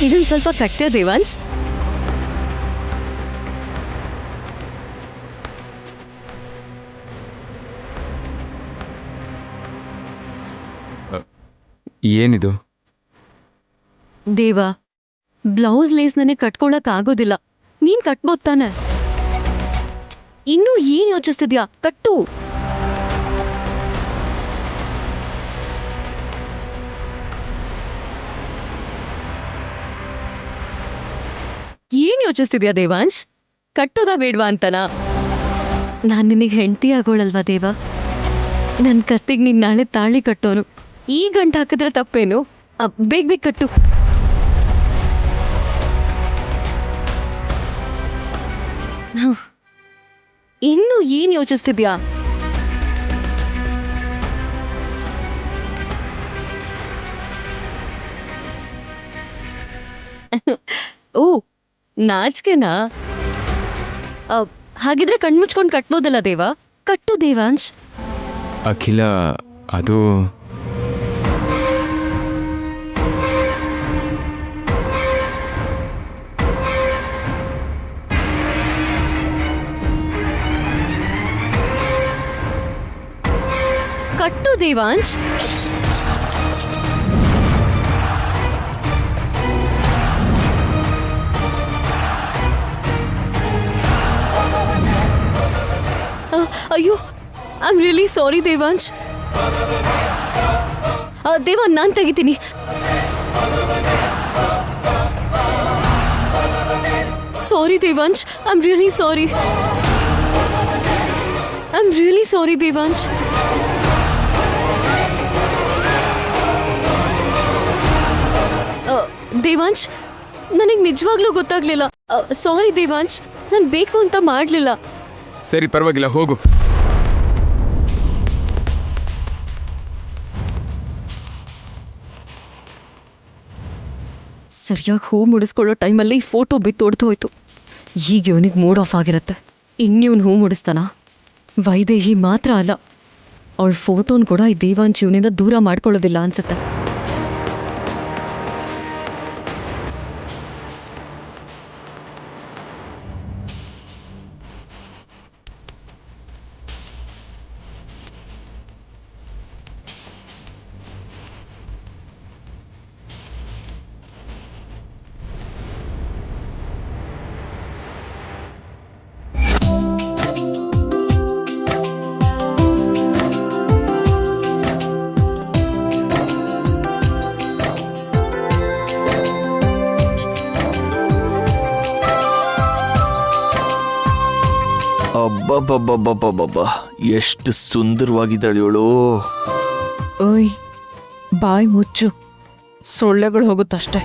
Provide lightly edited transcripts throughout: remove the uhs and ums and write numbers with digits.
ಇದನ್ನು ಸ್ವಲ್ಪ ಕಟ್ತೀಯ ದೇವಾಂಶ್? ಏನಿದು? ದೇವಾ, ಬ್ಲೌಸ್ ಲೇಸ್ ನನಗೆ ಕಟ್ಕೊಳಕ್ ಆಗೋದಿಲ್ಲ. ನೀನ್ ಕಟ್ಬೋದ್ ತಾನೆ? ಇನ್ನೂ ಏನ್ ಯೋಚಿಸ್ತಿದ್ಯಾ? ಕಟ್ಟು. ಏನ್ ಯೋಚಿಸ್ತಿದ್ಯಾ ದೇವಾಂಶ್? ಕಟ್ಟೋದಾ ಬೇಡ್ವಾ ಅಂತನಾ? ನಾನ್ ನಿನಗೆ ಹೆಂಡತಿ ಆಗೋಳಲ್ವಾ ದೇವ? ನನ್ ಕತ್ತಿಗೆ ನೀನ್ ನಾಳೆ ತಾಳಿ ಕಟ್ಟೋನು. ಈ ಗಂಟು ಹಾಕಿದ್ರೆ ತಪ್ಪೇನು? ಬೇಗ ಬೇಗ ಕಟ್ಟು. ಇನ್ನು ಏನ್ ಯೋಚಿಸ್ತಿದ್ಯಾ? ಓ, ನಾಚಿಕೆನಾ? ಹಾಗಿದ್ರೆ ಕಣ್ಮುಚ್ಕೊಂಡು ಕಟ್ಬೋದಲ್ಲ ದೇವ? ಕಟ್ಟು ದೇವಾಂಶ್. ಅಖಿಲ, ಅದು ಕಟ್ಟು ದೇವಾಂಶ್. ಅಯ್ಯೋ, I am really sorry Devansh. Deva, ನಾನು ತೆಗಿತೀನಿ. Sorry Devansh, I am really sorry. I am really sorry Devansh. Devansh, ನನಗೆ ನಿಜವಾಗ್ಲೂ ಗೊತ್ತಾಗ್ಲಿಲ್ಲ. ಸಾರಿ ದೇವಾಂಶ್, ನಾನು ಬೇಕು ಅಂತ ಮಾಡಲಿಲ್ಲ. ಸರಿ, ಪರವಾಗಿಲ್ಲ, ಹೋಗು. ಸರಿಯಾಗಿ ಹೂ ಮುಡಿಸ್ಕೊಳ್ಳೋ ಟೈಮಲ್ಲಿ ಫೋಟೋ ಬಿತ್ತು ಹೊಡೆದು ಹೋಯ್ತು. ಈಗ ಇವನಿಗೆ ಮೂಡ್ ಆಫ್ ಆಗಿರುತ್ತೆ. ಇನ್ನಿವ್ನು ಹೂ ಮುಡಿಸ್ತಾನ? ವೈದೇಹಿ ಮಾತ್ರ ಅಲ್ಲ, ಅವಳ ಫೋಟೋನ್ ಕೂಡ ಈ ದೇವಾಂಶ್ ಇವನಿಂದ ದೂರ ಮಾಡ್ಕೊಳ್ಳೋದಿಲ್ಲ ಅನ್ಸುತ್ತೆ. ಅಬ್ಬಬ್ಬಬ್ಬಬ್ಬಬ್ಬಬ್ಬ, ಎಷ್ಟು ಸುಂದರವಾಗಿದ್ದಾಳೆ ಇವಳು. ಓಯ್, ಬಾಯ್ ಮುಚ್ಚು, ಸೊಳ್ಳೆಗಳು ಹೋಗುತ್ತಷ್ಟೆ.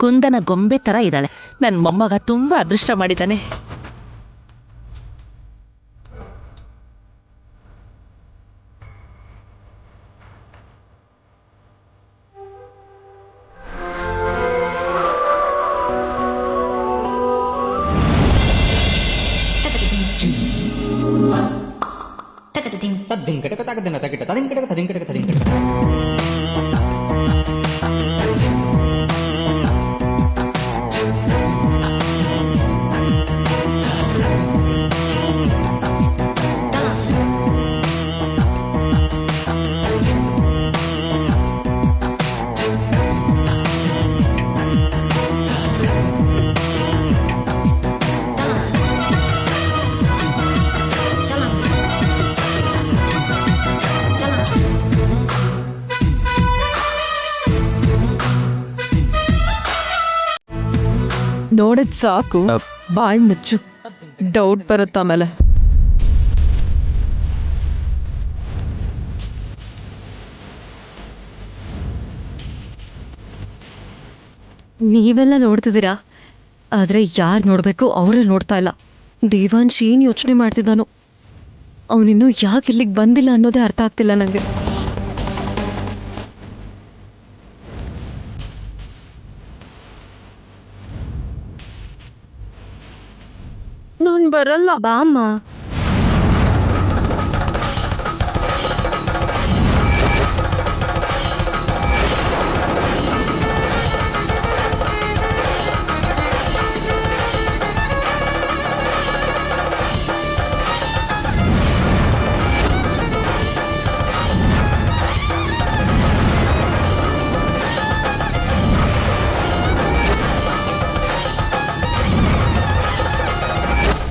ಕುಂದನ ಗೊಂಬೆ ಥರ ಇದ್ದಾಳೆ. ನನ್ನ ಮೊಮ್ಮಗ ತುಂಬ ಅದೃಷ್ಟ ಮಾಡಿದ್ದಾನೆ. ನೋಡಿದ್ ಸಾಕು, ಬಾಯ್ ಮುಚ್ಚು. ಡೌಟ್ ಬರುತ್ತೆ ಆಮೇಲೆ. ನೀವೆಲ್ಲ ನೋಡ್ತಿದ್ದೀರಾ, ಆದರೆ ಯಾರು ನೋಡಬೇಕು ಅವರೇ ನೋಡ್ತಾ ಇಲ್ಲ. ದೇವಾಂಶ್ ಏನು ಯೋಚನೆ ಮಾಡ್ತಿದ್ದಾನೋ? ಅವನಿನ್ನೂ ಯಾಕೆ ಇಲ್ಲಿಗೆ ಬಂದಿಲ್ಲ ಅನ್ನೋದೇ ಅರ್ಥ ಆಗ್ತಿಲ್ಲ ನನಗೆ. ನಾನ್ ಬರಲ್ಲ. ಬಾಮ್ಮ.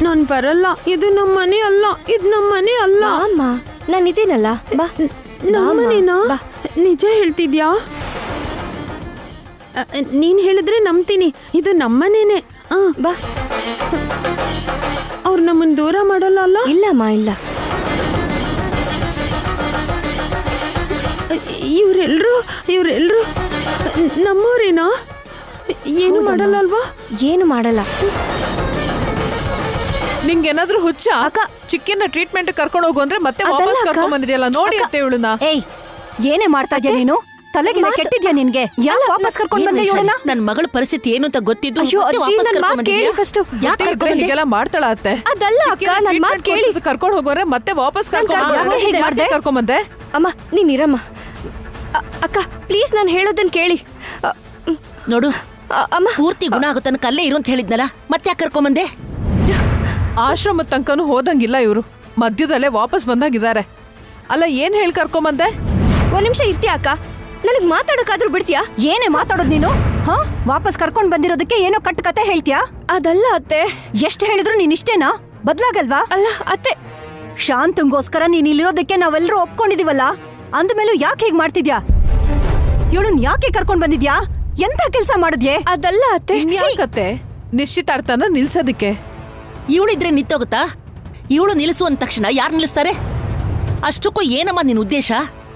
ನಾನ್ ಬರಲ್ಲ. ಇದು ನಮ್ಮ ಮನೆ ಅಲ್ಲ. ಇದು ನಮ್ಮ ಮನೆ ಅಲ್ಲ. ಅಮ್ಮ ನಾನು ಇದ್ದೀನಲ್ಲ, ಬಾ. ನಮ್ಮ ಮನೆನಾ? ನಿಜ ಹೇಳ್ತಿದ್ಯಾ? ನೀನ್ ಹೇಳಿದ್ರೆ ನಂಬ್ತೀನಿ. ಇದು ನಮ್ಮನೇನೆ. ಬಾ. ಅವ್ರು ನಮ್ಮನ್ನ ದೂರ ಮಾಡಲ್ಲ ಅಲ್ಲ? ಇಲ್ಲಮ್ಮ, ಇಲ್ಲ. ಇವ್ರೆಲ್ರು ನಮ್ಮವ್ರೇನಾ? ಏನು ಮಾಡಲ್ಲ ಅಲ್ವಾ? ಏನು ಮಾಡಲ್ಲ. ನಿಂಗೇನಾದ್ರೂ ಹುಚ್ಚ? ಅಕ್ಕ, ಚಿಕ್ಕಿನ ಟ್ರೀಟ್ಮೆಂಟ್ ಕರ್ಕೊಂಡು ಹೋಗು ಅಂದ್ರೆ ಮತ್ತೆ ವಾಪಸ್ ಕರ್ಕೊಂಡ್ ಬಂದಿದ್ಯಲ್ಲ, ನೋಡಿ ಅತ್ತೆ ಇವಳನ್ನ. ಏಯ್, ಏನೇ ಮಾಡ್ತಾ ಇದ್ಯಾ ನೀನು? ತಲೆಗಿನ ಕೆಟ್ಟಿದ್ಯಾ ನಿನ್ಗೆ? ಯಾಕೆ ವಾಪಸ್ ಕರ್ಕೊಂಡ್ ಬಂದೆ ಇವಳನ್ನ? ನನ್ನ ಮಗಳ ಪರಿಸ್ಥಿತಿ ಏನು ಅಂತ ಗೊತ್ತಿದ್ದು ಅಯ್ಯೋ ಮತ್ತೆ ಅಜ್ಜಿ, ವಾಪಸ್ ನನ್ ಕರ್ಕೊಂಡ್ ಮಾತ್ ಕೇಳಿ ಬಂದಿದ್ಯಾ? ಫಸ್ಟ್. ಯಾಕ್ ಕರ್ಕೊಂಡ್ ಬಂದೆ? ಹೀಗೆಲ್ಲ ಮಾಡ್ತಾಳ ಅತ್ತೆ? ಅದಲ್ಲ ಅಕ್ಕ, ನನ್ ಮಾತ್ ಕೇಳಿ. ಕರ್ಕೊಂಡು ಹೋಗೋರೆ ಮತ್ತೆ ವಾಪಸ್ ಯಾಕೆ ಹೀಗ್ ಮಾಡ್ದೆ? ಕರ್ಕೊಂಡ್ ಬಂದೆ. ಅಮ್ಮ ನೀನ್ ಇರಮ್ಮ. ಅಕ್ಕ ಪ್ಲೀಸ್ ನಾನು ಹೇಳೋದನ್ನ ಕೇಳಿ. ನೋಡು, ಅಮ್ಮ ಪೂರ್ತಿ ಗುಣ ಆಗೋ ತನಕ ಅಲ್ಲೇ ಇರು ಅಂತ ಹೇಳಿದ್ನಲ್ಲ, ಮತ್ತೆ ಯಾಕೆ ಕರ್ಕೊಂಡ್ ಬಂದೆ? ಆಶ್ರಮದ ತನಕನೂ ಹೋದಂಗಿಲ್ಲ ಇವರು, ಮಧ್ಯದಲ್ಲೇ ವಾಪಸ್ ಬಂದಾಗಿದ್ದಾರೆ. ಅಲ್ಲ, ಏನ್ ಹೇಳಿ ಕರ್ಕೊಂಬಂದೆ? ಒಂದ್ ನಿಮಿಷ ಇರ್ತೀಯ ಅಕ್ಕ? ನನಗ್ ಮಾತಾಡೋಕಾದ್ರೂ ಬಿಡ್ತೀಯಾ? ಏನೇ ಮಾತಾಡೋದ್ ನೀನು? ಹಾ, ವಾಪಸ್ ಕರ್ಕೊಂಡ್ ಬಂದಿರೋದಕ್ಕೆ ಏನೋ ಕಟ್ಟು ಕತೆ ಹೇಳ್ತೀಯಾ? ಅದಲ್ಲ ಅತ್ತೆ. ಎಷ್ಟು ಹೇಳಿದ್ರು ನೀನ್ ಇಷ್ಟೇನಾ? ಬದ್ಲಾಗಲ್ವಾ? ಅಲ್ಲ ಅತ್ತೆ, ಶಾಂತಂಗೋಸ್ಕರ ನೀನ್ ಇಲ್ಲಿರೋದಕ್ಕೆ ನಾವೆಲ್ಲರೂ ಒಪ್ಕೊಂಡಿದೀವಲ್ಲ, ಅಂದ್ಮೇಲೂ ಯಾಕೆ ಹೀಗ್ ಮಾಡ್ತಿದ್ಯಾ? ಇವಳನ್ ಯಾಕೆ ಕರ್ಕೊಂಡ್ ಬಂದಿದ್ಯಾ? ಎಂತ ಕೆಲ್ಸ ಮಾಡಿದ್ಯೆ? ಅದಲ್ಲ ಅತ್ತೆ. ಇನ್ಯಾಕತ್ತೆ ನಿಶ್ಚಿತಾರ್ಥನ ನಿಲ್ಸೋದಿಕ್ಕೆ? ಇವಳಿದ್ರೆ ನಿಂತೋಗುತ್ತಾ? ಇವಳು ನಿಲ್ಲಿಸು ಅಂದ ತಕ್ಷಣ ಯಾರು ನಿಲ್ಲಿಸ್ತಾರೆ? ಅಷ್ಟಕ್ಕೂ ಏನಮ್ಮ ನಿನ್ ಉದ್ದೇಶ?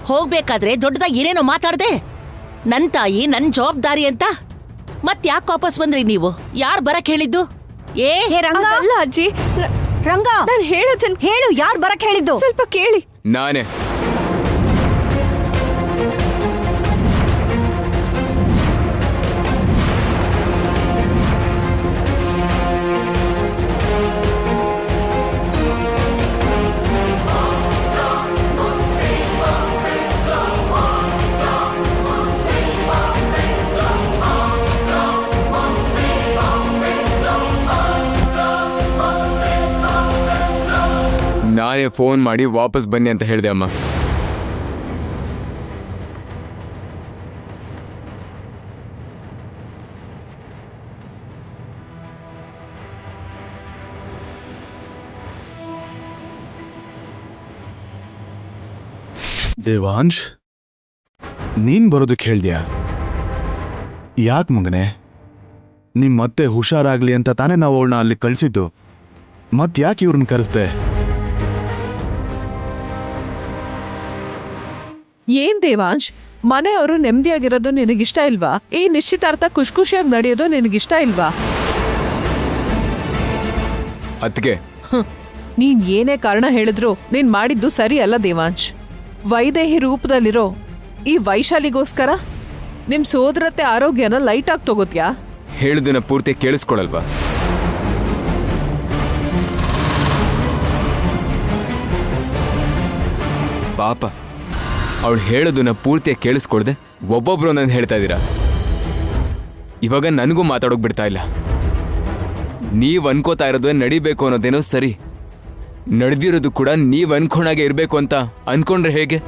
ಹೋಗ್ಬೇಕಾದ್ರೆ ದೊಡ್ಡದಾಗಿ ಏನೇನೋ ಮಾತಾಡ್ದೆ, ನನ್ ತಾಯಿ ನನ್ ಜವಾಬ್ದಾರಿ ಅಂತ. ಮತ್ ಯಾಕೆ ವಾಪಸ್ ಬಂದ್ರಿ ನೀವು? ಯಾರು ಬರಕ್ ಹೇಳಿದ್ದು? ಹೇ ರಂಗ, ಅಲ್ಲ ಅಜ್ಜಿ, ರಂಗ, ನಾನು ಹೇಳೋದನ್ನ ಹೇಳು. ಯಾರ್ ಬರಕ್ ಹೇಳಿದ್ದು? ಸ್ವಲ್ಪ ಕೇಳಿ. ನಾನೇ. ನಾನೇ ಫೋನ್ ಮಾಡಿ ವಾಪಸ್ ಬನ್ನಿ ಅಂತ ಹೇಳಿದೆ ಅಮ್ಮ. ದೇವಾಂಶ್, ನೀನ್ ಬರೋದಕ್ಕೆ ಹೇಳ್ದ್ಯಾ? ಯಾಕೆ ಮಗನೆ? ನಿಮ್ ಮತ್ತೆ ಹುಷಾರಾಗ್ಲಿ ಅಂತ ತಾನೇ ನಾವು ಅವಳನ್ನ ಅಲ್ಲಿ ಕಳ್ಸಿದ್ದು. ಮತ್ ಯಾಕೆ ಇವ್ರನ್ನ ಕರೆಸ್ದೆ? ಏನ್ ದೇವಾಂಶ್, ಮನೆಯವರು ನೆಮ್ಮದಿಯಾಗಿರೋದು ನಿನಗಿಷ್ಟ ಇಲ್ವಾ? ಈ ನಿಶ್ಚಿತಾರ್ಥ ಖುಷಿಯಾಗಿ ನಡೆಯೋದು ನಿನಗಿಷ್ಟ ಇಲ್ವಾ? ಅತ್ಗೆ, ನೀನ್ ಏನೇ ಕಾರಣ ಹೇಳಿದ್ರು ನೀನ್ ಮಾಡಿದ್ದು ಸರಿ ಅಲ್ಲ ದೇವಾಂಶ್. ವೈದೇಹಿ ರೂಪದಲ್ಲಿರೋ ಈ ವೈಶಾಲಿಗೋಸ್ಕರ ನಿಮ್ ಸೋದರತೆ ಆರೋಗ್ಯನ ಲೈಟ್ ಆಗಿ ತಗೋತ್ಯಾ? ಹೇಳುದನ್ನ ಪೂರ್ತಿ ಕೇಳಿಸ್ಕೊಳಲ್ವಾ? ಪಾಪ, ಅವಳು ಹೇಳೋದನ್ನ ಪೂರ್ತಿಯಾಗಿ ಕೇಳಿಸ್ಕೊಳ್ದೆ ಒಬ್ಬೊಬ್ರು ನಾನು ಹೇಳ್ತಾ ಇದ್ದೀರಾ. ಇವಾಗ ನನಗೂ ಮಾತಾಡೋಕ್ ಬಿಡ್ತಾ ಇಲ್ಲ. ನೀವ್ ಅನ್ಕೋತಾ ಇರೋದು ನಡಿಬೇಕು ಅನ್ನೋದೇನೋ ಸರಿ, ನಡೆದಿರೋದು ಕೂಡ ನೀವ್ ಅನ್ಕೊಂಡಾಗೆ ಇರಬೇಕು ಅಂತ ಅನ್ಕೊಂಡ್ರೆ ಹೇಗೆ?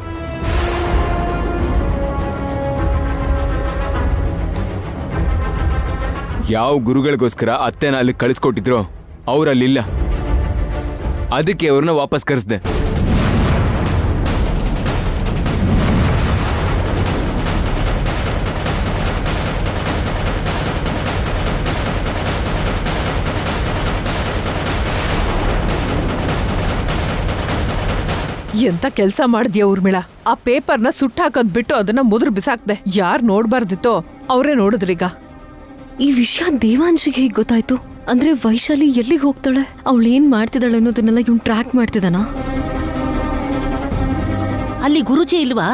ಯಾವ ಗುರುಗಳಿಗೋಸ್ಕರ ಅತ್ತೆನ ಅಲ್ಲಿ ಕಳಿಸ್ಕೊಟ್ಟಿದ್ರೋ ಅವರಲ್ಲಿಲ್ಲ, ಅದಕ್ಕೆ ಅವ್ರನ್ನ ವಾಪಸ್ ಕರೆಸ್ದೆ. ಎಂತ ಕೆಲ್ಸ ಮಾಡಿದ್ಯಾ ಊರ್ಮಿಳಾ? ಆ ಪೇಪರ್ನ ಸುಟ್ಟಾಕದ್ ಬಿಟ್ಟು ಅದನ್ನ ಮುದ್ರ ಬಿಸಾಕ್ದೆ. ಯಾರ್ ನೋಡ್ಬಾರ್ದಿತ್ತೋ ಅವರೇ ನೋಡಿದ್ರೀಗ. ಈ ವಿಷಯ ದೇವಾಂಶಿಗೆ ಹೇಗೆ ಗೊತ್ತಾಯ್ತು? ಅಂದ್ರೆ ವೈಶಾಲಿ ಎಲ್ಲಿಗೆ ಹೋಗ್ತಾಳೆ, ಅವಳು ಏನ್ ಮಾಡ್ತಿದ್ದಾಳೆ ಅನ್ನೋದನ್ನೆಲ್ಲ ಇವ್ನು ಟ್ರ್ಯಾಕ್ ಮಾಡ್ತಿದ್ದಾನಾ? ಅಲ್ಲಿ ಗುರುಜಿ ಇಲ್ವಾ?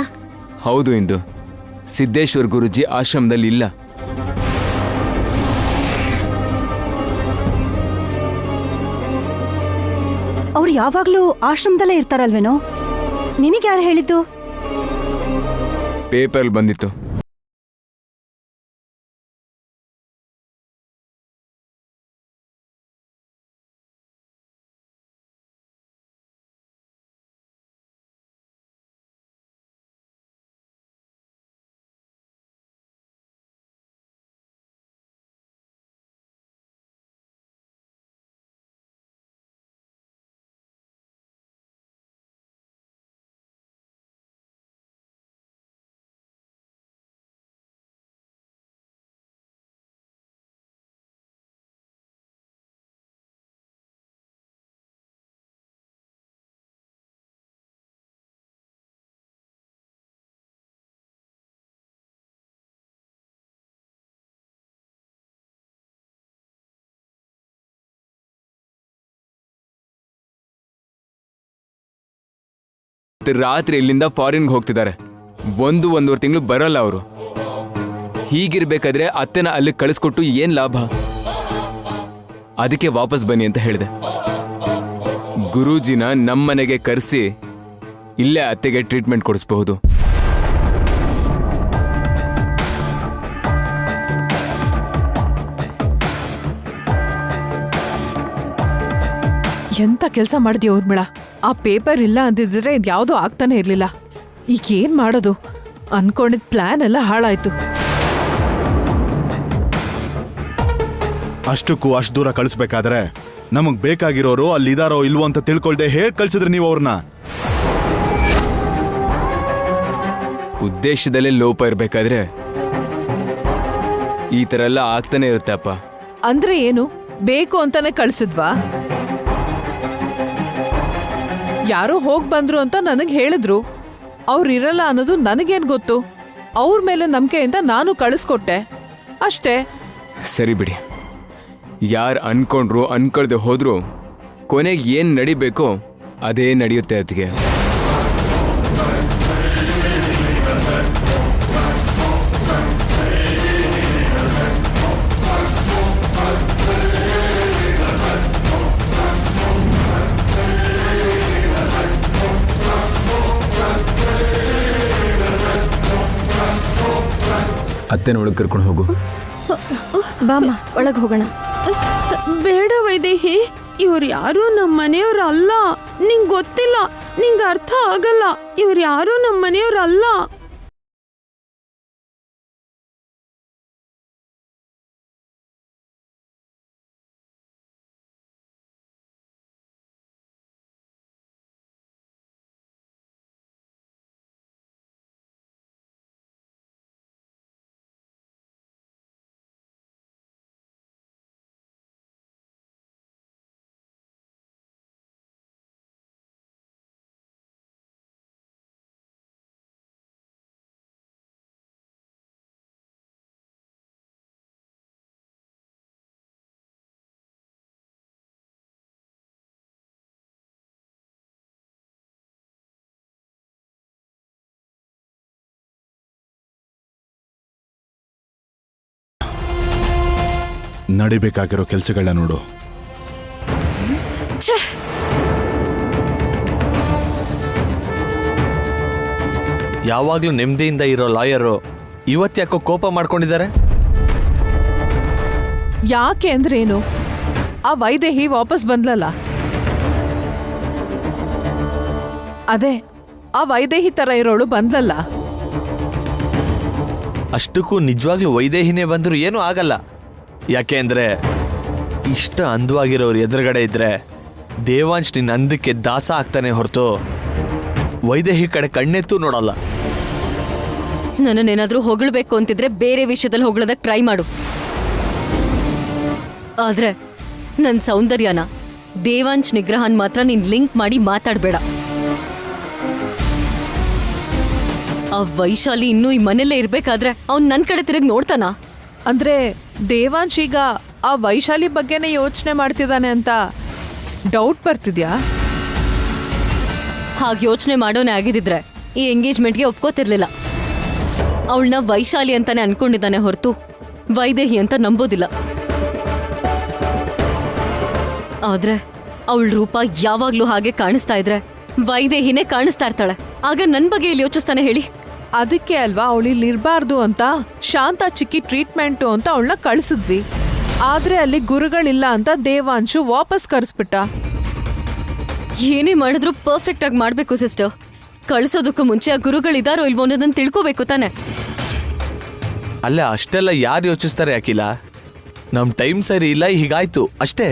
ಹೌದು ಇಂದು, ಸಿದ್ದೇಶ್ವರ್ ಗುರುಜಿ ಆಶ್ರಮದಲ್ಲಿ ಇಲ್ಲ. ಅವ್ರು ಯಾವಾಗ್ಲೂ ಆಶ್ರಮದಲ್ಲೇ ಇರ್ತಾರಲ್ವೇನೋ? ನಿನಗೆ ಯಾರು ಹೇಳಿದ್ದು? ಪೇಪರ್ ಬಂದಿತ್ತು. ರಾತ್ರಿ ಇಲ್ಲಿಂದ ಫಾರಿನ್ಗೆ ಹೋಗ್ತಿದ್ದಾರೆ. 1.5 ತಿಂಗಳು ಬರಲ್ಲ ಅವರು. ಹೀಗಿರ್ಬೇಕಾದ್ರೆ ಅತ್ತೆನ ಅಲ್ಲಿ ಕಳಿಸ್ಕೊಟ್ಟು ಏನ್ ಲಾಭ? ಅದಕ್ಕೆ ವಾಪಸ್ ಬನ್ನಿ ಅಂತ ಹೇಳಿದೆ. ಗುರೂಜಿನ ನಮ್ಮನೆಗೆ ಕರೆಸಿ ಇಲ್ಲೇ ಅತ್ತೆಗೆ ಟ್ರೀಟ್ಮೆಂಟ್ ಕೊಡಿಸ್ಬಹುದು. ಎಂತ ಕೆಲಸ ಮಾಡಿದ್ಯಾ ಊರ್ಮಿಳಾ? ಆ ಪೇಪರ್ ಇಲ್ಲ ಅಂದಿದ್ರೆ ಇದ್ಯಾವುದೂ ಆಗ್ತಾನೆ ಇರ್ಲಿಲ್ಲ. ಈಗ ಏನ್ ಮಾಡೋದು? ಅನ್ಕೊಂಡಿದ್ ಪ್ಲಾನ್ ಎಲ್ಲ ಹಾಳಾಯ್ತು. ಅಷ್ಟಕ್ಕೂ ಅಷ್ಟು ದೂರ ಕಳಿಸ್ಬೇಕಾದ್ರೆ ನಮಗ್ ಬೇಕಾಗಿರೋರು ಅಲ್ಲಿದಾರೋ ಇಲ್ವೋ ಅಂತ ತಿಳ್ಕೊಳ್ದೆ ಹೇಗ್ ಕಳ್ಸಿದ್ರಿ ನೀವು ಅವ್ರನ್ನ? ಉದ್ದೇಶದಲ್ಲೇ ಲೋಪ ಇರ್ಬೇಕಾದ್ರೆ ಈ ತರ ಎಲ್ಲ ಆಗ್ತಾನೆ ಇರುತ್ತೆ ಅಪ್ಪ. ಅಂದ್ರೆ ಏನು? ಬೇಕು ಅಂತಾನೆ ಕಳ್ಸಿದ್ವಾ? ಯಾರೋ ಹೋಗ್ ಬಂದ್ರು ಅಂತ ನನಗ್ ಹೇಳಿದ್ರು. ಅವ್ರಿರಲ್ಲ ಅನ್ನೋದು ನನಗೇನ್ ಗೊತ್ತು? ಅವ್ರ ಮೇಲೆ ನಂಬಿಕೆಯಿಂದ ನಾನು ಕಳಿಸ್ಕೊಟ್ಟೆ ಅಷ್ಟೇ. ಸರಿ ಬಿಡಿ, ಯಾರು ಅನ್ಕೊಂಡ್ರು ಅನ್ಕೊಳ್ದೆ ಹೋದ್ರು ಕೊನೆಗೆ ಏನ್ ನಡಿಬೇಕೋ ಅದೇ ನಡೆಯುತ್ತೆ. ಅದಕ್ಕೆ ಅತ್ತೆನ ಒಳಗೆ ಕರ್ಕೊಂಡು ಹೋಗು. ಬಾಮ್ಮ ಒಳಗೆ ಹೋಗೋಣ. ಬೇಡ ವೈದೇಹಿ, ಇವ್ರು ಯಾರು ನಮ್ಮ ಮನೆಯವ್ರು ಅಲ್ಲ. ನಿಂಗ್ ಗೊತ್ತಿಲ್ಲ, ನಿಂಗೆ ಅರ್ಥ ಆಗಲ್ಲ. ಇವ್ರು ಯಾರು ನಮ್ಮ ಮನೆಯವ್ರು ಅಲ್ಲ. ನಡಿಬೇಕಾಗಿರೋ ಕೆಲಸಗಳನ್ನ ನೋಡು. ಯಾವಾಗ್ಲೂ ನೆಮ್ಮದಿಯಿಂದ ಇರೋ ಲಾಯರು ಇವತ್ತ್ಯಾಕೋ ಕೋಪ ಮಾಡ್ಕೊಂಡಿದ್ದಾರೆ? ಯಾಕೆ ಅಂದ್ರೇನು? ಆ ವೈದೇಹಿ ವಾಪಸ್ ಬಂದ್ಲಲ್ಲ, ಅದೇ ಆ ವೈದೇಹಿ ತರ ಇರೋಳು ಬಂದ್ಲಲ್ಲ. ಅಷ್ಟಕ್ಕೂ ನಿಜವಾಗ್ಲೂ ವೈದೇಹಿನೇ ಬಂದ್ರು ಏನೂ ಆಗಲ್ಲ. ಯಾಕೆ ಅಂದ್ರೆ ಇಷ್ಟ ಅಂದವಾಗಿರೋರು ಎದುರುಗಡೆ ಇದ್ರೆ ದೇವಾಂಶ್ ನಿನ್ನ ಅಂದಕ್ಕೆ ದಾಸ ಆಗ್ತಾನೆ ಹೊರತು ವೈದೇಹಿ ಕಡೆ ಕಣ್ಣೆತ್ತೂ ನೋಡಲ್ಲ. ನನ್ನನ್ನೇನಾದ್ರೂ ಹೊಗಳಬೇಕು ಅಂತಿದ್ರೆ ಬೇರೆ ವಿಷಯದಲ್ಲಿ ಹೊಗಳೋದಕ್ಕೆ ಟ್ರೈ ಮಾಡು. ಆದ್ರೆ ನನ್ನ ಸೌಂದರ್ಯನ ದೇವಾಂಶ್ ನಿಗ್ರಹನ್ ಮಾತ್ರ ನೀನ್ ಲಿಂಕ್ ಮಾಡಿ ಮಾತಾಡಬೇಡ. ಆ ವೈಶಾಲಿ ಇನ್ನೂ ಈ ಮನೆಯಲ್ಲೇ ಇರ್ಬೇಕಾದ್ರೆ ಅವ್ನ್ ನನ್ ಕಡೆ ತಿರುಗಿ ನೋಡ್ತಾನ? ಅಂದ್ರೆ ದೇವಾಂಶ್ ಈಗ ಆ ವೈಶಾಲಿ ಬಗ್ಗೆನೇ ಯೋಚನೆ ಮಾಡ್ತಿದ್ದಾನೆ ಅಂತ ಡೌಟ್ ಬರ್ತಿದ್ಯಾ? ಹಾಗೆ ಯೋಚನೆ ಮಾಡೋನೆ ಆಗಿದ್ರೆ ಈ ಎಂಗೇಜ್ಮೆಂಟ್ಗೆ ಒಪ್ಕೋತಿರ್ಲಿಲ್ಲ. ಅವಳನ್ನ ವೈಶಾಲಿ ಅಂತಾನೆ ಅನ್ಕೊಂಡಿದ್ದಾನೆ ಹೊರತು ವೈದೇಹಿ ಅಂತ ನಂಬೋದಿಲ್ಲ. ಆದ್ರೆ ಅವಳ ರೂಪ ಯಾವಾಗ್ಲೂ ಹಾಗೆ ಕಾಣಿಸ್ತಾ ಇದ್ರೆ ವೈದೇಹಿನೇ ಕಾಣಿಸ್ತಾ ಇರ್ತಾಳೆ. ಆಗ ನನ್ ಬಗ್ಗೆ ಇಲ್ಲಿ ಯೋಚಿಸ್ತಾನೆ ಹೇಳಿ. ಅದಕ್ಕೆ ಅಲ್ವಾ ಅವಳಿಲ್ಲಿ ಇರಬಾರ್ದು ಅಂತ ಶಾಂತ ಚಿಕ್ಕಿ ಟ್ರೀಟ್ಮೆಂಟು ಅಂತ ಅವಳನ್ನ ಕಳಿಸಿದ್ವಿ. ಆದ್ರೆ ಅಲ್ಲಿ ಗುರುಗಳಿಲ್ಲ ಅಂತ ದೇವಾಂಶು ವಾಪಸ್ ಕರೆಸ್ಬಿಟ್ಟ. ಏನೇ ಮಾಡಿದ್ರು ಪರ್ಫೆಕ್ಟ್ ಆಗಿ ಮಾಡ್ಬೇಕು ಸಿಸ್ಟರ್. ಕಳ್ಸೋದಕ್ಕೂ ಮುಂಚೆ ಆ ಗುರುಗಳಿದಾರೋ ಇಲ್ವೋ ಅನ್ನೋದನ್ನ ತಿಳ್ಕೋಬೇಕು ತಾನೆ. ಅಲ್ಲ ಅಷ್ಟೆಲ್ಲ ಯಾರು ಯೋಚಿಸ್ತಾರೆ ಅಖಿಲ? ನಮ್ ಟೈಮ್ ಸರಿ ಇಲ್ಲ, ಹೀಗಾಯ್ತು ಅಷ್ಟೇ.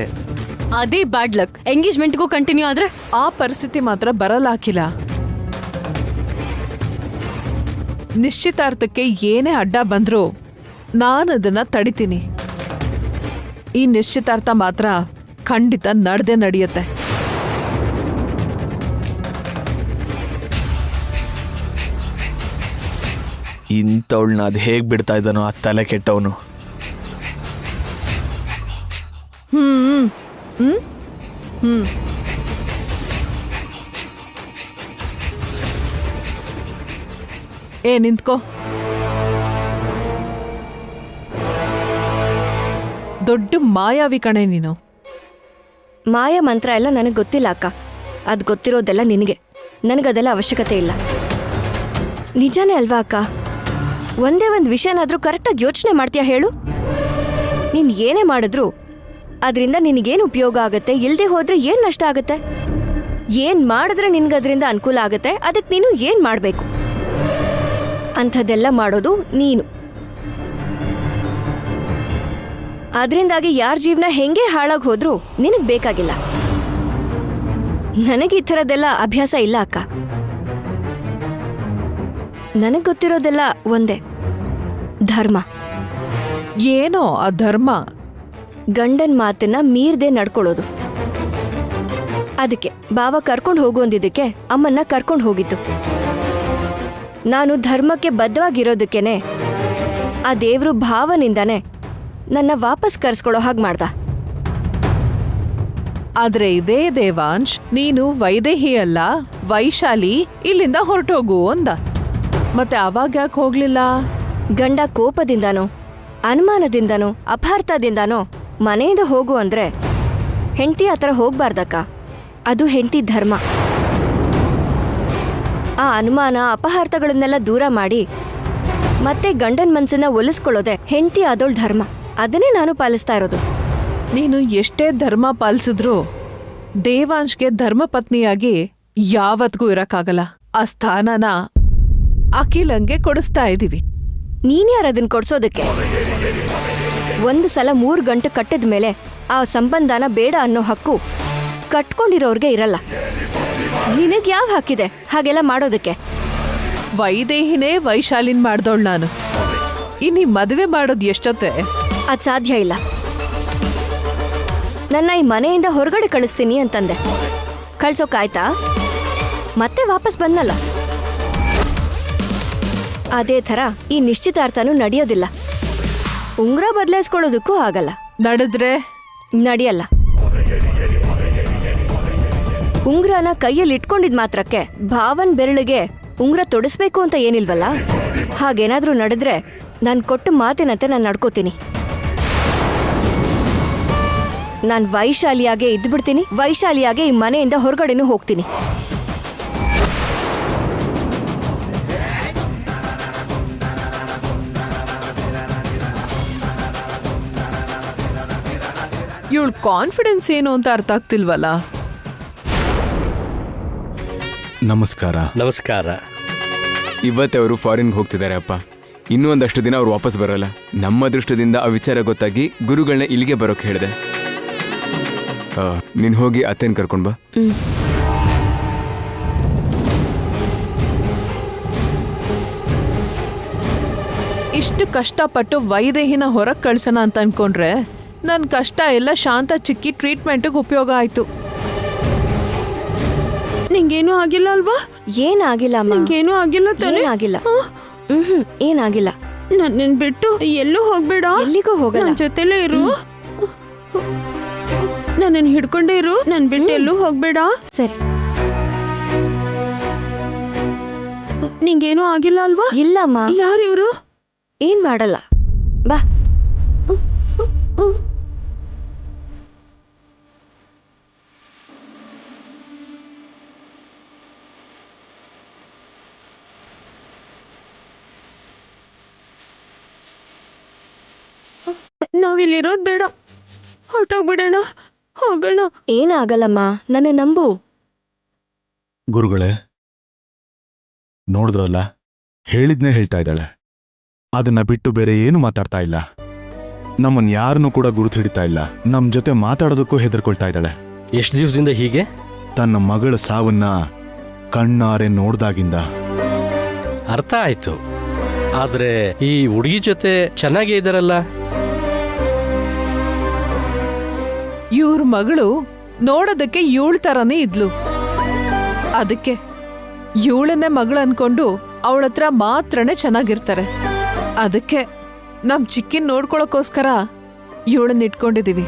ಅದೇ ಬ್ಯಾಡ್ ಲಕ್. ಎಂಗೇಜ್ಮೆಂಟ್ಗೂ ಕಂಟಿನ್ಯೂ ಆದ್ರೆ ಆ ಪರಿಸ್ಥಿತಿ ಮಾತ್ರ ಬರಲ್ಲ ಅಖಿಲ. ನಿಶ್ಚಿತಾರ್ಥಕ್ಕೆ ಏನೇ ಅಡ್ಡ ಬಂದ್ರೂ ನಾನದನ್ನ ತಡಿತೀನಿ. ಈ ನಿಶ್ಚಿತಾರ್ಥ ಮಾತ್ರ ಖಂಡಿತ ನಡೆದೇ ನಡೆಯುತ್ತೆ. ಇಂಥವಳನ್ನ ಅದು ಹೇಗ್ ಬಿಡ್ತಾ ಇದ್ದಾನೋ ಆ ತಲೆ ಕೆಟ್ಟವನು. ನಿಂತ್ಕೋ. ದೊಡ್ಡ ಮಾಯಾವಿ ಕಣೆ ನೀನು. ಮಾಯ ಮಂತ್ರ ಎಲ್ಲ ನನಗೆ ಗೊತ್ತಿಲ್ಲ ಅಕ್ಕ. ಅದು ಗೊತ್ತಿರೋದೆಲ್ಲ ನಿನಗೆ. ನನಗದೆಲ್ಲ ಅವಶ್ಯಕತೆ ಇಲ್ಲ. ನಿಜಾನೇ ಅಲ್ವಾ ಅಕ್ಕ? ಒಂದೇ ಒಂದು ವಿಷಯನಾದ್ರೂ ಕರೆಕ್ಟಾಗಿ ಯೋಚನೆ ಮಾಡ್ತೀಯಾ ಹೇಳು? ನೀನು ಏನೇ ಮಾಡಿದ್ರು ಅದರಿಂದ ನಿನಗೇನು ಉಪಯೋಗ ಆಗುತ್ತೆ? ಇಲ್ಲದೆ ಹೋದ್ರೆ ಏನು ನಷ್ಟ ಆಗುತ್ತೆ? ಏನು ಮಾಡಿದ್ರೆ ನಿನ್ಗದ್ರಿಂದ ಅನುಕೂಲ ಆಗುತ್ತೆ? ಅದಕ್ಕೆ ನೀನು ಏನು ಮಾಡಬೇಕು? ಅಂಥದ್ದೆಲ್ಲ ಮಾಡೋದು ನೀನು. ಅದರಿಂದಾಗಿ ಯಾರ ಜೀವನ ಹೆಂಗೆ ಹಾಳಾಗಿ ಹೋದ್ರೂ ನಿನಗೆ ಬೇಕಾಗಿಲ್ಲ. ನನಗೆ ಈ ಥರದ್ದೆಲ್ಲ ಅಭ್ಯಾಸ ಇಲ್ಲ ಅಕ್ಕ. ನನಗೆ ಗೊತ್ತಿರೋದೆಲ್ಲ ಒಂದೇ, ಧರ್ಮ. ಏನೋ ಆ ಧರ್ಮ? ಗಂಡನ ಮಾತನ್ನ ಮೀರ್ದೆ ನಡ್ಕೊಳ್ಳೋದು. ಅದಕ್ಕೆ ಬಾವ ಕರ್ಕೊಂಡು ಹೋಗು ಅಂದಿದ್ದಕ್ಕೆ ಅಮ್ಮನ್ನ ಕರ್ಕೊಂಡು ಹೋಗಿದ್ದು. ನಾನು ಧರ್ಮಕ್ಕೆ ಬದ್ಧವಾಗಿರೋದಕ್ಕೇನೆ ಆ ದೇವ್ರು ಭಾವನಿಂದಾನೆ ನನ್ನ ವಾಪಸ್ ಕರ್ಸ್ಕೊಳ್ಳೋ ಹಾಗೆ ಮಾಡ್ದ. ಆದ್ರೆ ಇದೇ ದೇವಾಂಶ್ ನೀನು ವೈದೇಹಿ ಅಲ್ಲ ವೈಶಾಲಿ, ಇಲ್ಲಿಂದ ಹೊರಟೋಗು ಅಂದ. ಮತ್ತೆ ಅವಾಗ ಯಾಕೆ ಹೋಗ್ಲಿಲ್ಲ? ಗಂಡ ಕೋಪದಿಂದಾನೋ ಅನುಮಾನದಿಂದಾನೋ ಅಪಾರ್ಥದಿಂದಾನೋ ಮನೆಯಿಂದ ಹೋಗು ಅಂದ್ರೆ ಹೆಂಡತಿ ಆ ಥರ ಹೋಗ್ಬಾರ್ದಕ್ಕ. ಅದು ಹೆಂಡತಿ ಧರ್ಮ. ಆ ಅನುಮಾನ ಅಪಹಾರ್ಥಗಳನ್ನೆಲ್ಲ ದೂರ ಮಾಡಿ ಮತ್ತೆ ಗಂಡನ ಮನ್ಸನ್ನ ಒಲಿಸ್ಕೊಳ್ಳೋದೆ ಹೆಂಡತಿ ಆದೋಳ್ ಧರ್ಮ. ಅದನ್ನೇ ನಾನು ಪಾಲಿಸ್ತಾ ಇರೋದು. ನೀನು ಎಷ್ಟೇ ಧರ್ಮ ಪಾಲಿಸಿದ್ರು ದೇವಾಂಶ್ಗೆ ಧರ್ಮಪತ್ನಿಯಾಗಿ ಯಾವತ್ಗೂ ಇರಕ್ಕಾಗಲ್ಲ. ಆ ಸ್ಥಾನನ ಅಖಿಲಂಗೆ ಕೊಡಿಸ್ತಾ ಇದೀವಿ. ನೀನ್ಯಾರದನ್ನ ಕೊಡ್ಸೋದಕ್ಕೆ? ಒಂದು ಸಲ 3 ಗಂಟೆ ಕಟ್ಟಿದ ಮೇಲೆ ಆ ಸಂಬಂಧನ ಬೇಡ ಅನ್ನೋ ಹಕ್ಕು ಕಟ್ಕೊಂಡಿರೋರ್ಗೆ ಇರಲ್ಲ. ನಿನಗೆ ಯಾವ ಹಾಕಿದೆ ಹಾಗೆಲ್ಲ ಮಾಡೋದಕ್ಕೆ? ವೈದೇಹಿನೇ ವೈಶಾಲಿನ್ ಮಾಡ್ದೋಳ್ ನಾನು. ಇನ್ನೀ ಮದುವೆ ಮಾಡೋದು ಎಷ್ಟೊತ್ತೆ? ಅದು ಸಾಧ್ಯ ಇಲ್ಲ. ನನ್ನ ಈ ಮನೆಯಿಂದ ಹೊರಗಡೆ ಕಳಿಸ್ತೀನಿ ಅಂತಂದೆ. ಕಳ್ಸೋಕಾಯ್ತಾ? ಮತ್ತೆ ವಾಪಸ್ ಬಂದಲ್ಲ. ಅದೇ ಥರ ಈ ನಿಶ್ಚಿತಾರ್ಥನೂ ನಡೆಯೋದಿಲ್ಲ. ಉಂಗ್ರ ಬದಲಾಯಿಸ್ಕೊಳ್ಳೋದಕ್ಕೂ ಆಗಲ್ಲ. ನಡೆದ್ರೆ ನಡೆಯಲ್ಲ. ಉಂಗ್ರನ ಕೈಯಲ್ಲಿ ಇಟ್ಕೊಂಡಿದ್ ಮಾತ್ರಕ್ಕೆ ಭಾವನ್ ಬೆರಳಿಗೆ ಉಂಗ್ರ ತೊಡಿಸ್ಬೇಕು ಅಂತ ಏನಿಲ್ವಲ್ಲ. ಹಾಗೇನಾದ್ರೂ ನಡೆದ್ರೆ ನಾನು ಕೊಟ್ಟ ಮಾತಿನಂತೆ ನಾನು ನಡ್ಕೋತೀನಿ. ನಾನು ವೈಶಾಲಿಯಾಗೆ ಇದ್ಬಿಡ್ತೀನಿ. ವೈಶಾಲಿಯಾಗೆ ಈ ಮನೆಯಿಂದ ಹೊರಗಡೆನೂ ಹೋಗ್ತೀನಿ. ಇವಳ ಕಾನ್ಫಿಡೆನ್ಸ್ ಏನು ಅಂತ ಅರ್ಥ ಆಗ್ತಿಲ್ವಲ್ಲ. ನಮಸ್ಕಾರ. ನಮಸ್ಕಾರ. ಇವತ್ತೇ ಅವರು ಫಾರಿನ್ಗೆ ಹೋಗ್ತಿದ್ದಾರೆ ಅಪ್ಪ. ಇನ್ನೂ ಒಂದಷ್ಟು ದಿನ ಅವ್ರು ವಾಪಸ್ ಬರೋಲ್ಲ. ನಮ್ಮ ಅದೃಷ್ಟದಿಂದ ಆ ವಿಚಾರ ಗೊತ್ತಾಗಿ ಗುರುಗಳನ್ನ ಇಲ್ಲಿಗೆ ಬರೋಕೆ ಹೇಳಿದೆ. ನೀನು ಹೋಗಿ ಅತ್ತೆನ ಕರ್ಕೊಂಡು ಬಾ. ಇಷ್ಟು ಕಷ್ಟಪಟ್ಟು ವೈದೇಹಿನ ಹೊರಗೆ ಕಳ್ಸೋಣ ಅಂತ ಅನ್ಕೊಂಡ್ರೆ ನನ್ನ ಕಷ್ಟ ಎಲ್ಲ ಶಾಂತ ಚಿಕ್ಕಿ ಟ್ರೀಟ್ಮೆಂಟಿಗೆ ಉಪಯೋಗ ಆಯ್ತು. ನಿಂಗೇನು ಆಗಿಲ್ಲ ಅಲ್ವಾ? ಏನಾಗಿಲ್ಲ ಅಮ್ಮ. ನಿಂಗೇನು ಆಗಿಲ್ಲ ತಾನೇ? ಏನಾಗಿಲ್ಲ. ಏನಾಗಿಲ್ಲ. ನನ್ನನ್ ಬಿಟ್ಟು ಎಲ್ಲೂ ಹೋಗ್ಬೇಡ. ಎಲ್ಲಿಗೂ ಹೋಗಲ್ಲ. ನನ್ನ ಜೊತೆಲೇ ಇರು. ನನ್ನನ್ನು ಹಿಡ್ಕೊಂಡೇ ಇರು. ನನ್ ಬಿಟ್ಟು ಎಲ್ಲೂ ಹೋಗ್ಬೇಡ. ಸರಿ. ನಿಂಗೇನೂ ಆಗಿಲ್ಲ ಅಲ್ವಾ? ಇಲ್ಲಮ್ಮ, ಯಾರು ಇವರು? ಏನ್ ಮಾಡಲ್ಲ, ಬಾ. ನಾವಿಲ್ಲಿರೋದ್ ಬೇಡ, ಹೊರಟೋಗ್ಬಿಡೋಣ, ಹೋಗೋಣ. ಏನಾಗಲ್ಲಮ್ಮ, ನನ್ನ ನಂಬು. ಗುರುಗಳೇ, ನೋಡಿದ್ರಲ್ಲ, ಹೇಳಿದ್ನೇ ಹೇಳ್ತಾ ಇದ್ದಾಳೆ. ಅದನ್ನ ಬಿಟ್ಟು ಬೇರೆ ಏನು ಮಾತಾಡ್ತಾ ಇಲ್ಲ. ನಮ್ಮನ್ ಯಾರನ್ನೂ ಕೂಡ ಗುರುತು ಹಿಡಿತಾ ಇಲ್ಲ. ನಮ್ ಜೊತೆ ಮಾತಾಡೋದಕ್ಕೂ ಹೆದರ್ಕೊಳ್ತಾ ಇದ್ದಾಳೆ. ಎಷ್ಟು ದಿವಸದಿಂದ ಹೀಗೆ? ತನ್ನ ಮಗಳ ಸಾವನ್ನ ಕಣ್ಣಾರೆ ನೋಡ್ದಾಗಿಂದ. ಅರ್ಥ ಆಯ್ತು. ಆದ್ರೆ ಈ ಹುಡುಗಿ ಜೊತೆ ಚೆನ್ನಾಗೇ ಇದ್ದಾರಲ್ಲ. ಇವ್ರ ಮಗಳು ನೋಡೋದಕ್ಕೆ ಇವಳ ತರಾನೇ ಇದ್ಲು. ಅದಕ್ಕೆ ಇವಳನ್ನೇ ಮಗಳು ಅನ್ಕೊಂಡು ಅವಳತ್ರ ಮಾತ್ರನೇ ಚೆನ್ನಾಗಿರ್ತಾರೆ. ಅದಕ್ಕೆ ನಮ್ ಚಿಕ್ಕಿನ್ ನೋಡ್ಕೊಳಕ್ಕೋಸ್ಕರ ಇವಳನ್ನ ಇಟ್ಕೊಂಡಿದೀವಿ.